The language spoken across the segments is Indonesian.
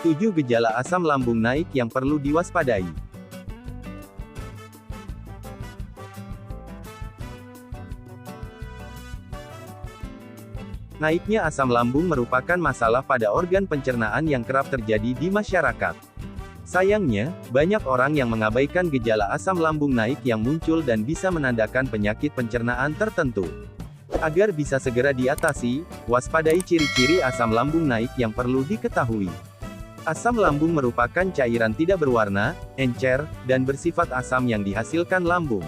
7 gejala asam lambung naik yang perlu diwaspadai. Naiknya asam lambung merupakan masalah pada organ pencernaan yang kerap terjadi di masyarakat. Sayangnya, banyak orang yang mengabaikan gejala asam lambung naik yang muncul dan bisa menandakan penyakit pencernaan tertentu. Agar bisa segera diatasi, waspadai ciri-ciri asam lambung naik yang perlu diketahui. Asam lambung merupakan cairan tidak berwarna, encer, dan bersifat asam yang dihasilkan lambung.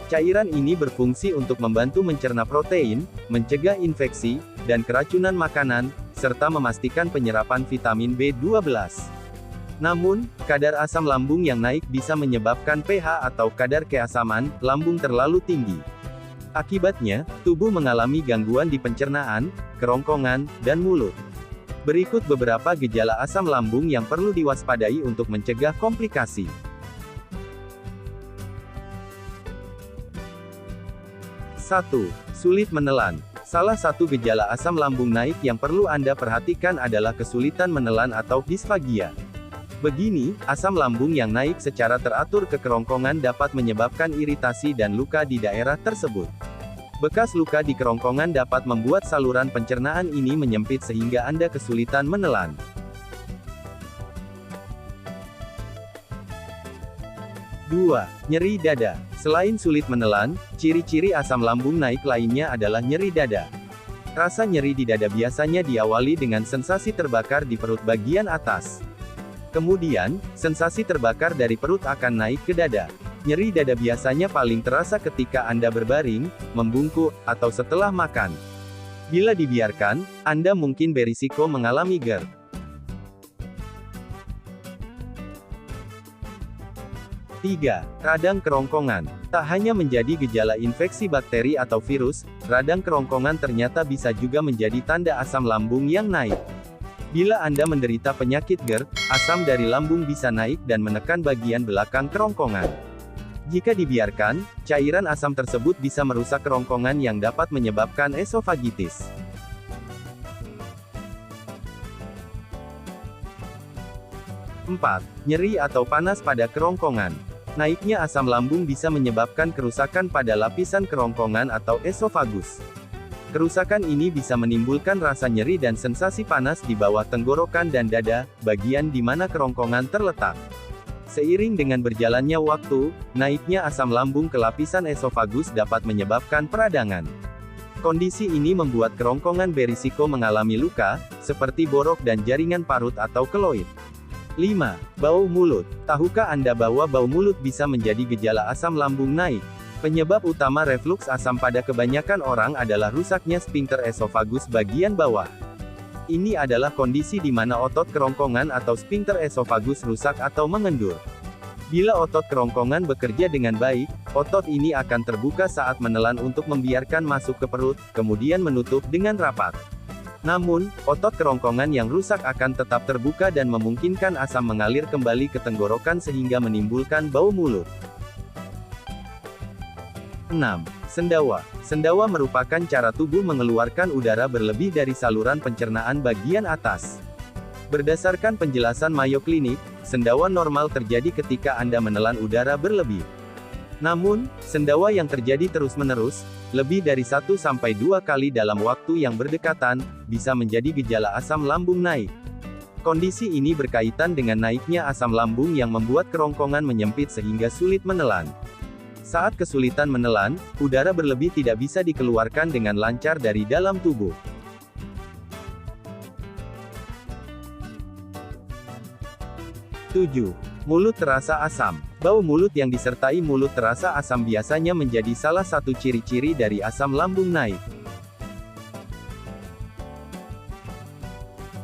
Cairan ini berfungsi untuk membantu mencerna protein, mencegah infeksi, dan keracunan makanan, serta memastikan penyerapan vitamin B12. Namun, kadar asam lambung yang naik bisa menyebabkan pH atau kadar keasaman lambung terlalu tinggi. Akibatnya, tubuh mengalami gangguan di pencernaan, kerongkongan, dan mulut. Berikut beberapa gejala asam lambung yang perlu diwaspadai untuk mencegah komplikasi. 1. Sulit menelan. Salah satu gejala asam lambung naik yang perlu Anda perhatikan adalah kesulitan menelan atau disfagia. Begini, asam lambung yang naik secara teratur ke kerongkongan dapat menyebabkan iritasi dan luka di daerah tersebut. Bekas luka di kerongkongan dapat membuat saluran pencernaan ini menyempit sehingga Anda kesulitan menelan. 2. Nyeri dada. Selain sulit menelan, ciri-ciri asam lambung naik lainnya adalah nyeri dada. Rasa nyeri di dada biasanya diawali dengan sensasi terbakar di perut bagian atas. Kemudian, sensasi terbakar dari perut akan naik ke dada. Nyeri dada biasanya paling terasa ketika Anda berbaring, membungkuk, atau setelah makan. Bila dibiarkan, Anda mungkin berisiko mengalami GERD. 3. Radang kerongkongan. Tak hanya menjadi gejala infeksi bakteri atau virus, radang kerongkongan ternyata bisa juga menjadi tanda asam lambung yang naik. Bila Anda menderita penyakit GERD, asam dari lambung bisa naik dan menekan bagian belakang kerongkongan. Jika dibiarkan, cairan asam tersebut bisa merusak kerongkongan yang dapat menyebabkan esofagitis. 4. Nyeri atau panas pada kerongkongan. Naiknya asam lambung bisa menyebabkan kerusakan pada lapisan kerongkongan atau esofagus. Kerusakan ini bisa menimbulkan rasa nyeri dan sensasi panas di bawah tenggorokan dan dada, bagian di mana kerongkongan terletak. Seiring dengan berjalannya waktu, naiknya asam lambung ke lapisan esofagus dapat menyebabkan peradangan. Kondisi ini membuat kerongkongan berisiko mengalami luka, seperti borok dan jaringan parut atau keloid. 5. Bau mulut. Tahukah Anda bahwa bau mulut bisa menjadi gejala asam lambung naik? Penyebab utama refluks asam pada kebanyakan orang adalah rusaknya sphincter esofagus bagian bawah. Ini adalah kondisi di mana otot kerongkongan atau sphincter esofagus rusak atau mengendur. Bila otot kerongkongan bekerja dengan baik, otot ini akan terbuka saat menelan untuk membiarkan masuk ke perut, kemudian menutup dengan rapat. Namun, otot kerongkongan yang rusak akan tetap terbuka dan memungkinkan asam mengalir kembali ke tenggorokan sehingga menimbulkan bau mulut. 6. Sendawa. Sendawa merupakan cara tubuh mengeluarkan udara berlebih dari saluran pencernaan bagian atas. Berdasarkan penjelasan Mayo Clinic, sendawa normal terjadi ketika Anda menelan udara berlebih. Namun, sendawa yang terjadi terus-menerus, lebih dari 1-2 kali dalam waktu yang berdekatan, bisa menjadi gejala asam lambung naik. Kondisi ini berkaitan dengan naiknya asam lambung yang membuat kerongkongan menyempit sehingga sulit menelan. Saat kesulitan menelan, udara berlebih tidak bisa dikeluarkan dengan lancar dari dalam tubuh. 7. Mulut terasa asam. Bau mulut yang disertai mulut terasa asam biasanya menjadi salah satu ciri-ciri dari asam lambung naik.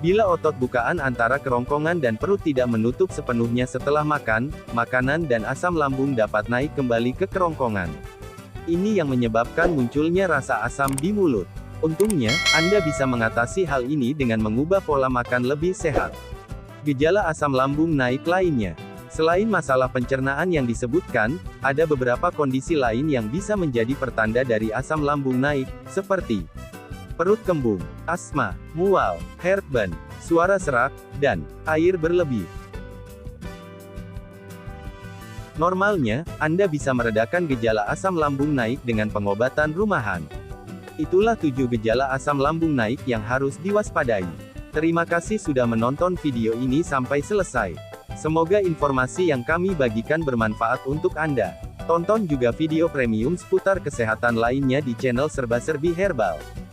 Bila otot bukaan antara kerongkongan dan perut tidak menutup sepenuhnya setelah makan, makanan dan asam lambung dapat naik kembali ke kerongkongan. Ini yang menyebabkan munculnya rasa asam di mulut. Untungnya, Anda bisa mengatasi hal ini dengan mengubah pola makan lebih sehat. Gejala asam lambung naik lainnya. Selain masalah pencernaan yang disebutkan, ada beberapa kondisi lain yang bisa menjadi pertanda dari asam lambung naik, seperti perut kembung, asma, mual, heartburn, suara serak, dan air berlebih. Normalnya, Anda bisa meredakan gejala asam lambung naik dengan pengobatan rumahan. Itulah 7 gejala asam lambung naik yang harus diwaspadai. Terima kasih sudah menonton video ini sampai selesai. Semoga informasi yang kami bagikan bermanfaat untuk Anda. Tonton juga video premium seputar kesehatan lainnya di channel Serba Serbi Herbal.